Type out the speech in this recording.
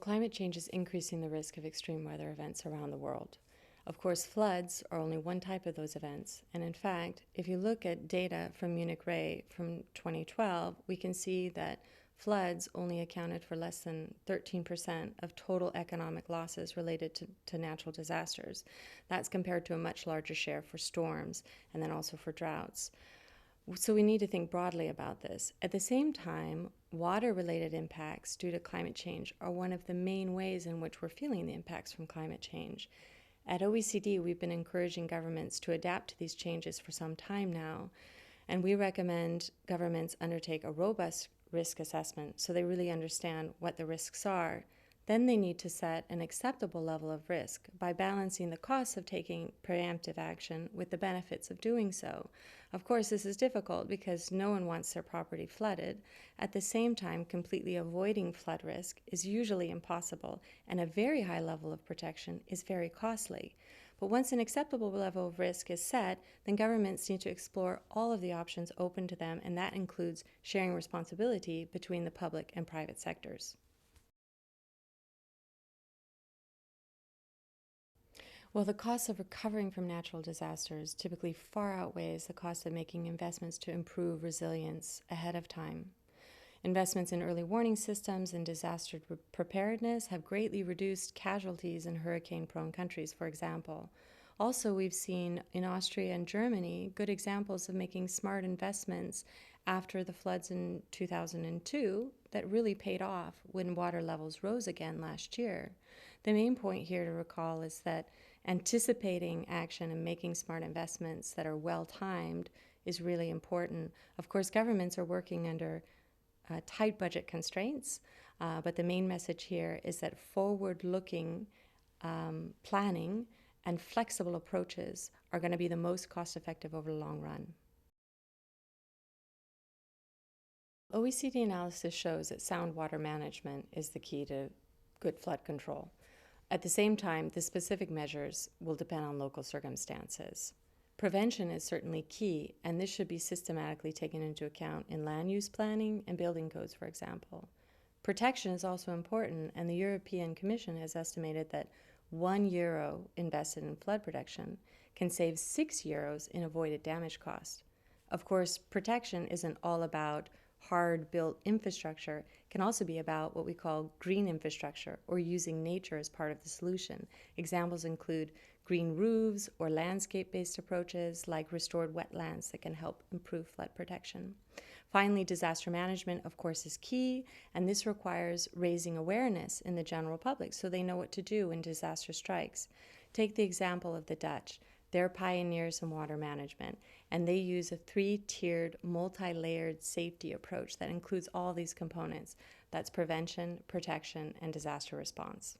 climate change is increasing the risk of extreme weather events around the world. Of course, floods are only one type of those events. And in fact, if you look at data from Munich Re from 2012, we can see that floods only accounted for less than 13% of total economic losses related to natural disasters. That's compared to a much larger share for storms and then also for droughts. So we need to think broadly about this. At the same time, water-related impacts due to climate change are one of the main ways in which we're feeling the impacts from climate change. At OECD, we've been encouraging governments to adapt to these changes for some time now, and we recommend governments undertake a robust risk assessment so they really understand what the risks are. Then they need to set an acceptable level of risk by balancing the costs of taking preemptive action with the benefits of doing so. Of course, this is difficult because no one wants their property flooded. At the same time, completely avoiding flood risk is usually impossible, and a very high level of protection is very costly. But once an acceptable level of risk is set, then governments need to explore all of the options open to them, and that includes sharing responsibility between the public and private sectors. Well, the cost of recovering from natural disasters typically far outweighs the cost of making investments to improve resilience ahead of time. Investments in early warning systems and disaster preparedness have greatly reduced casualties in hurricane-prone countries, for example. Also, we've seen in Austria and Germany good examples of making smart investments after the floods in 2002 that really paid off when water levels rose again last year. The main point here to recall is that anticipating action and making smart investments that are well-timed is really important. Of course, governments are working under tight budget constraints, but the main message here is that forward-looking planning and flexible approaches are going to be the most cost-effective over the long run. OECD analysis shows that sound water management is the key to good flood control. At the same time, the specific measures will depend on local circumstances. Prevention is certainly key, and this should be systematically taken into account in land use planning and building codes, for example. Protection is also important, and the European Commission has estimated that €1 invested in flood protection can save €6 in avoided damage cost. Of course, protection isn't all about hard-built infrastructure. It can also be about what we call green infrastructure, or using nature as part of the solution. Examples include green roofs or landscape-based approaches like restored wetlands that can help improve flood protection. Finally, disaster management, of course, is key, and this requires raising awareness in the general public so they know what to do when disaster strikes. Take the example of the Dutch. They're pioneers in water management, and they use a 3-tiered, multi-layered safety approach that includes all these components. That's prevention, protection, and disaster response.